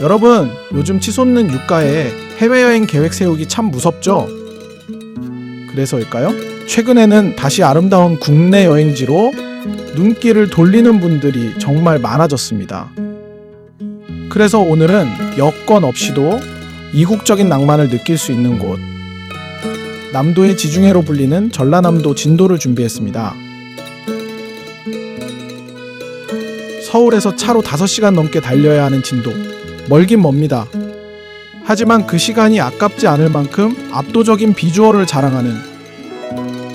여러분, 요즘 치솟는 유가에 해외여행 계획 세우기 참 무섭죠? 그래서일까요? 최근에는 다시 아름다운 국내 여행지로 눈길을 돌리는 분들이 정말 많아졌습니다. 그래서 오늘은 여권 없이도 이국적인 낭만을 느낄 수 있는 곳, 남도의 지중해로 불리는 전라남도 진도를 준비했습니다. 서울에서 차로 5시간 넘게 달려야 하는 진도, 멀긴 멉니다. 하지만 그 시간이 아깝지 않을 만큼 압도적인 비주얼을 자랑하는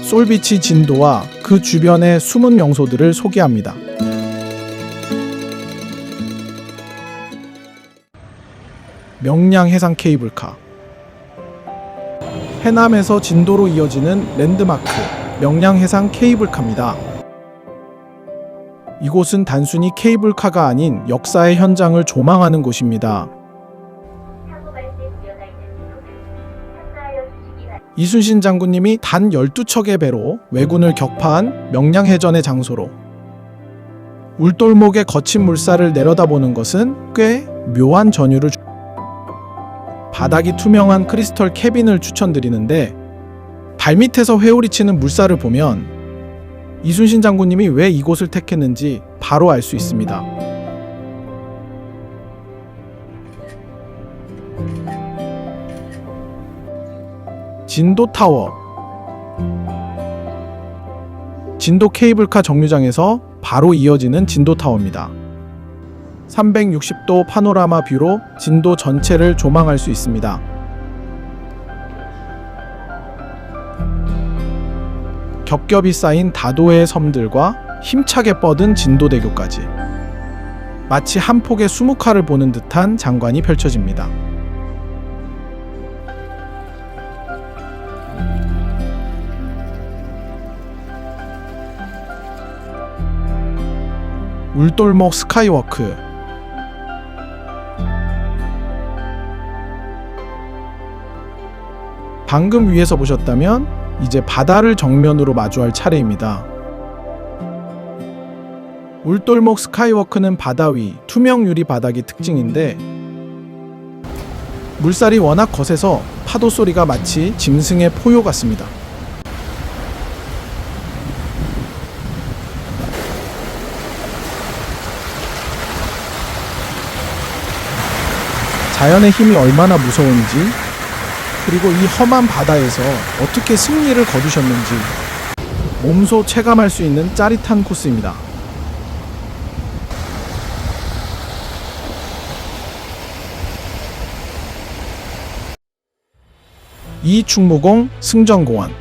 솔비치 진도와 그 주변의 숨은 명소들을 소개합니다. 명량 해상 케이블카. 해남에서 진도로 이어지는 랜드마크 명량 해상 케이블카입니다. 이곳은 단순히 케이블카가 아닌 역사의 현장을 조망하는 곳입니다. 이순신 장군님이 단 12척의 배로 왜군을 격파한 명량해전의 장소로 울돌목의 거친 물살을 내려다보는 것은 꽤 묘한 전율을 바닥이 투명한 크리스털 캐빈을 추천드리는데 발밑에서 회오리 치는 물살을 보면 이순신 장군님이 왜 이곳을 택했는지 바로 알 수 있습니다. 진도타워. 진도 케이블카 정류장에서 바로 이어지는 진도타워입니다. 360도 파노라마 뷰로 진도 전체를 조망할 수 있습니다. 겹겹이 쌓인 다도의 섬들과 힘차게 뻗은 진도대교까지 마치 한 폭의 수묵화를 보는 듯한 장관이 펼쳐집니다. 울돌목 스카이워크. 방금 위에서 보셨다면 이제 바다를 정면으로 마주할 차례입니다. 울돌목 스카이워크는 바다 위 투명 유리 바닥이 특징인데 물살이 워낙 거세서 파도 소리가 마치 짐승의 포효 같습니다. 자연의 힘이 얼마나 무서운지, 그리고 이 험한 바다에서 어떻게 승리를 거두셨는지 몸소 체감할 수 있는 짜릿한 코스입니다. 이충무공 승정공원.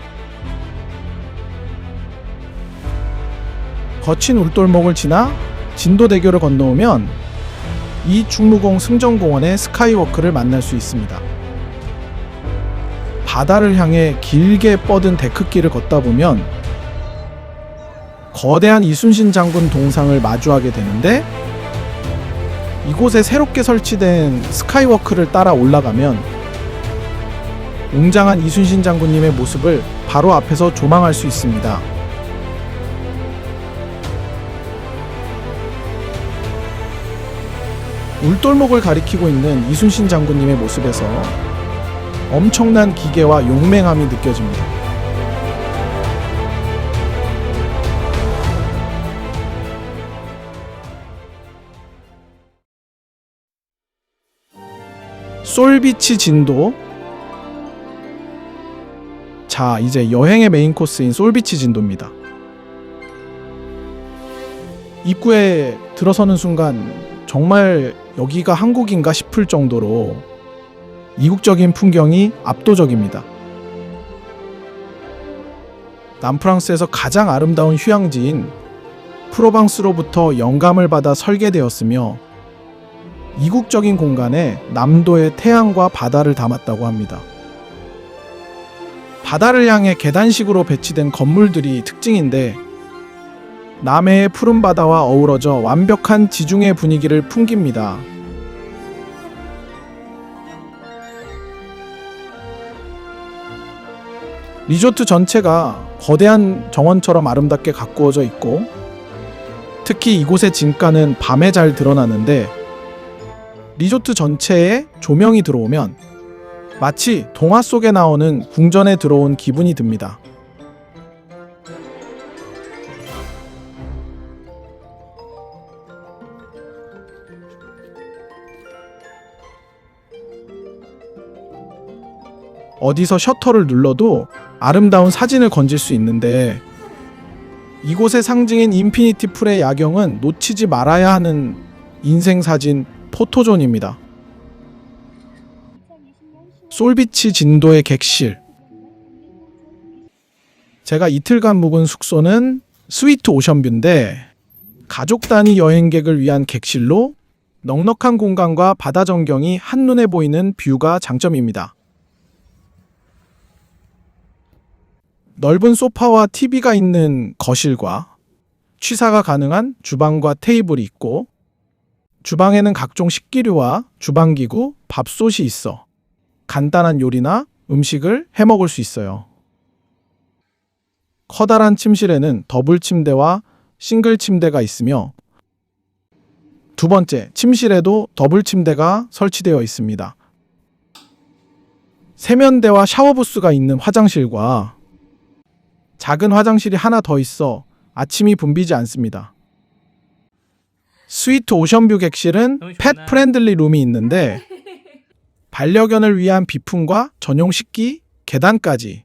거친 울돌목을 지나 진도대교를 건너오면 이충무공 승정공원의 스카이워크를 만날 수 있습니다. 바다를 향해 길게 뻗은 데크길을 걷다 보면 거대한 이순신 장군 동상을 마주하게 되는데 이곳에 새롭게 설치된 스카이워크를 따라 올라가면 웅장한 이순신 장군님의 모습을 바로 앞에서 조망할 수 있습니다. 울돌목을 가리키고 있는 이순신 장군님의 모습에서 엄청난 기계와 용맹함이 느껴집니다. 솔비치 진도. 자, 이제 여행의 메인 코스인 솔비치 진도입니다. 입구에 들어서는 순간 정말 여기가 한국인가 싶을 정도로 이국적인 풍경이 압도적입니다. 남프랑스에서 가장 아름다운 휴양지인 프로방스로부터 영감을 받아 설계되었으며 이국적인 공간에 남도의 태양과 바다를 담았다고 합니다. 바다를 향해 계단식으로 배치된 건물들이 특징인데 남해의 푸른 바다와 어우러져 완벽한 지중해 분위기를 풍깁니다. 리조트 전체가 거대한 정원처럼 아름답게 가꾸어져 있고 특히 이곳의 진가는 밤에 잘 드러나는데 리조트 전체에 조명이 들어오면 마치 동화 속에 나오는 궁전에 들어온 기분이 듭니다. 어디서 셔터를 눌러도 아름다운 사진을 건질 수 있는데 이곳의 상징인 인피니티 풀의 야경은 놓치지 말아야 하는 인생 사진 포토존입니다. 솔비치 진도의 객실. 제가 이틀간 묵은 숙소는 스위트 오션뷰인데 가족 단위 여행객을 위한 객실로 넉넉한 공간과 바다 전경이 한눈에 보이는 뷰가 장점입니다. 넓은 소파와 TV가 있는 거실과 취사가 가능한 주방과 테이블이 있고 주방에는 각종 식기류와 주방기구, 밥솥이 있어 간단한 요리나 음식을 해먹을 수 있어요. 커다란 침실에는 더블 침대와 싱글 침대가 있으며 두 번째, 침실에도 더블 침대가 설치되어 있습니다. 세면대와 샤워부스가 있는 화장실과 작은 화장실이 하나 더 있어 아침이 붐비지 않습니다. 스위트 오션뷰 객실은 펫 프렌들리 룸이 있는데 반려견을 위한 비품과 전용 식기, 계단까지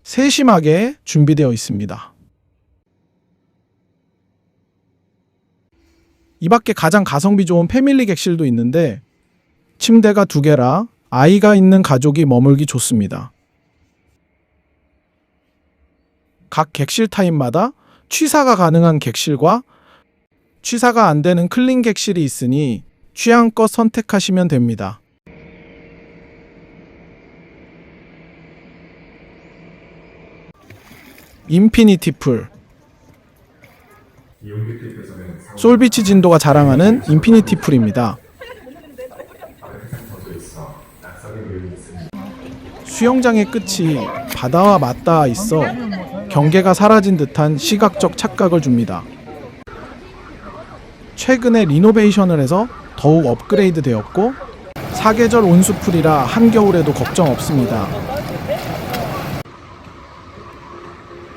세심하게 준비되어 있습니다. 이 밖에 가장 가성비 좋은 패밀리 객실도 있는데 침대가 2개라 아이가 있는 가족이 머물기 좋습니다. 각 객실 타입마다 취사가 가능한 객실과 취사가 안 되는 클린 객실이 있으니 취향껏 선택하시면 됩니다. 인피니티 풀. 솔비치 진도가 자랑하는 인피니티 풀입니다. 수영장의 끝이 바다와 맞닿아 있어 경계가 사라진 듯한 시각적 착각을 줍니다. 최근에 리노베이션을 해서 더욱 업그레이드 되었고 사계절 온수풀이라 한겨울에도 걱정 없습니다.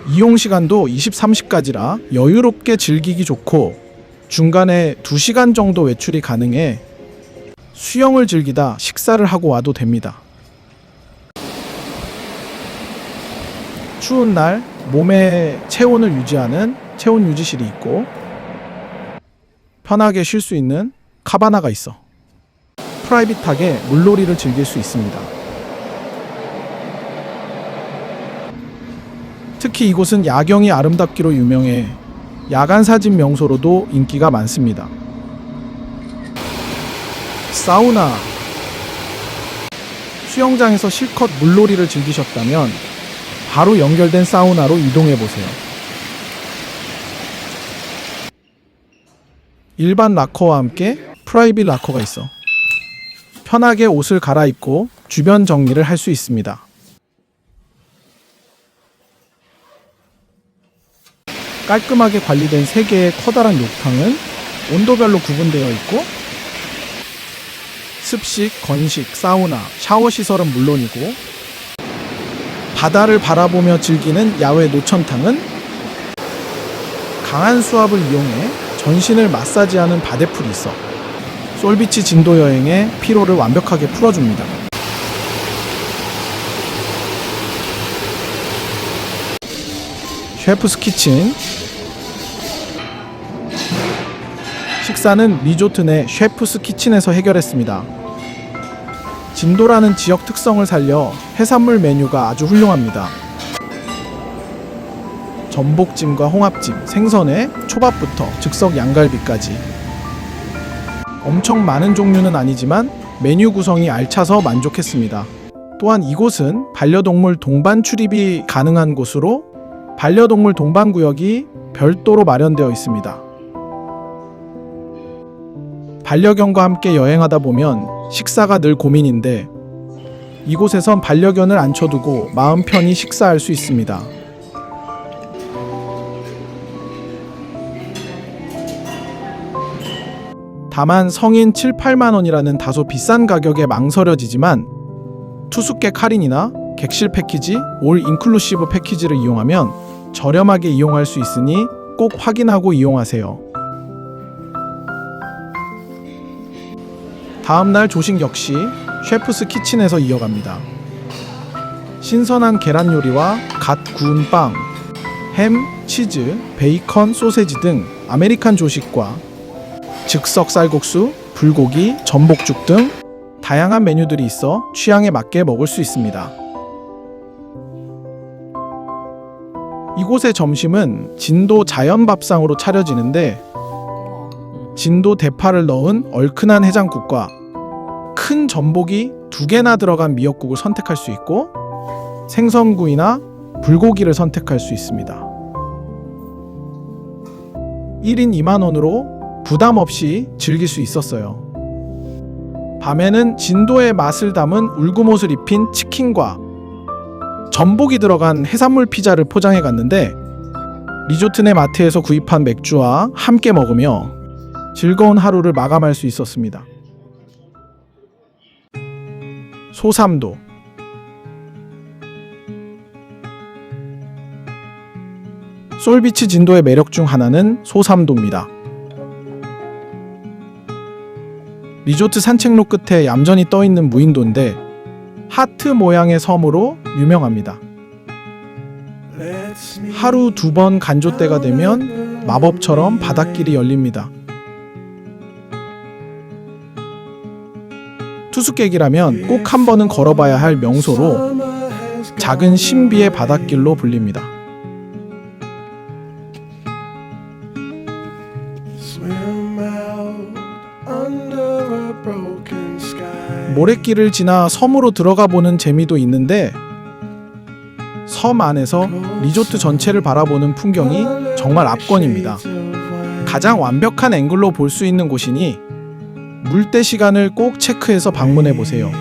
이용 시간도 23시까지라 여유롭게 즐기기 좋고 중간에 2시간 정도 외출이 가능해 수영을 즐기다 식사를 하고 와도 됩니다. 추운 날 몸의 체온을 유지하는 체온 유지실이 있고 편하게 쉴 수 있는 카바나가 있어 프라이빗하게 물놀이를 즐길 수 있습니다. 특히 이곳은 야경이 아름답기로 유명해 야간 사진 명소로도 인기가 많습니다. 사우나. 수영장에서 실컷 물놀이를 즐기셨다면 바로 연결된 사우나로 이동해보세요. 일반 락커와 함께 프라이빗 락커가 있어 편하게 옷을 갈아입고 주변 정리를 할 수 있습니다. 깔끔하게 관리된 3개의 커다란 욕탕은 온도별로 구분되어 있고 습식, 건식, 사우나, 샤워 시설은 물론이고 바다를 바라보며 즐기는 야외 노천탕은 강한 수압을 이용해 전신을 마사지하는 바데풀이 있어 솔비치 진도 여행의 피로를 완벽하게 풀어줍니다. 셰프스 키친. 식사는 리조트 내 셰프스 키친에서 해결했습니다. 진도라는 지역 특성을 살려 해산물 메뉴가 아주 훌륭합니다. 전복찜과 홍합찜, 생선에 초밥부터 즉석 양갈비까지 엄청 많은 종류는 아니지만 메뉴 구성이 알차서 만족했습니다. 또한 이곳은 반려동물 동반 출입이 가능한 곳으로 반려동물 동반구역이 별도로 마련되어 있습니다. 반려견과 함께 여행하다 보면 식사가 늘 고민인데 이곳에선 반려견을 앉혀두고 마음 편히 식사할 수 있습니다. 다만 성인 7, 8만 원이라는 다소 비싼 가격에 망설여지지만 투숙객 할인이나 객실 패키지, 올 인클루시브 패키지를 이용하면 저렴하게 이용할 수 있으니 꼭 확인하고 이용하세요. 다음날 조식 역시 셰프스 키친에서 이어갑니다. 신선한 계란 요리와 갓 구운 빵, 햄, 치즈, 베이컨, 소세지 등 아메리칸 조식과 즉석 쌀국수, 불고기, 전복죽 등 다양한 메뉴들이 있어 취향에 맞게 먹을 수 있습니다. 이곳의 점심은 진도 자연밥상으로 차려지는데 진도 대파를 넣은 얼큰한 해장국과 큰 전복이 2개나 들어간 미역국을 선택할 수 있고 생선구이나 불고기를 선택할 수 있습니다. 1인 2만 원으로 부담 없이 즐길 수 있었어요. 밤에는 진도의 맛을 담은 울구못을 입힌 치킨과 전복이 들어간 해산물 피자를 포장해 갔는데 리조트 내 마트에서 구입한 맥주와 함께 먹으며 즐거운 하루를 마감할 수 있었습니다. 소삼도. 솔비치 진도의 매력 중 하나는 소삼도입니다. 리조트 산책로 끝에 얌전히 떠있는 무인도인데 하트 모양의 섬으로 유명합니다. 하루 2번 간조 때가 되면 마법처럼 바닷길이 열립니다. 투숙객이라면 꼭 한 번은 걸어봐야 할 명소로 작은 신비의 바닷길로 불립니다. 모래길을 지나 섬으로 들어가 보는 재미도 있는데 섬 안에서 리조트 전체를 바라보는 풍경이 정말 압권입니다. 가장 완벽한 앵글로 볼 수 있는 곳이니 물때 시간을 꼭 체크해서 방문해 보세요.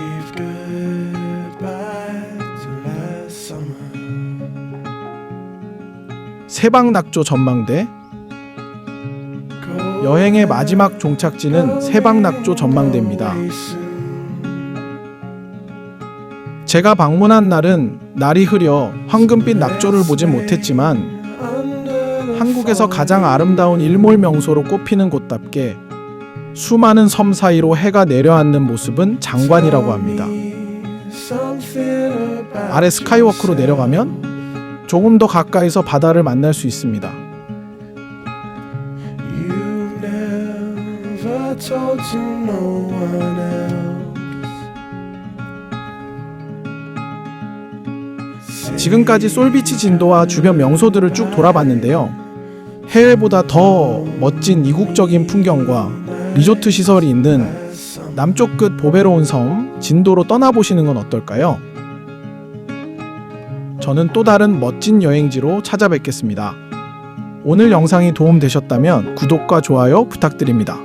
세방낙조 전망대. 여행의 마지막 종착지는 세방낙조 전망대입니다. 제가 방문한 날은 날이 흐려 황금빛 낙조를 보진 못했지만 한국에서 가장 아름다운 일몰 명소로 꼽히는 곳답게 수많은 섬 사이로 해가 내려앉는 모습은 장관이라고 합니다. 아래 스카이워크로 내려가면 조금 더 가까이서 바다를 만날 수 있습니다. 지금까지 솔비치 진도와 주변 명소들을 쭉 돌아봤는데요. 해외보다 더 멋진 이국적인 풍경과 리조트 시설이 있는 남쪽 끝 보배로운 섬 진도로 떠나보시는 건 어떨까요? 저는 또 다른 멋진 여행지로 찾아뵙겠습니다. 오늘 영상이 도움되셨다면 구독과 좋아요 부탁드립니다.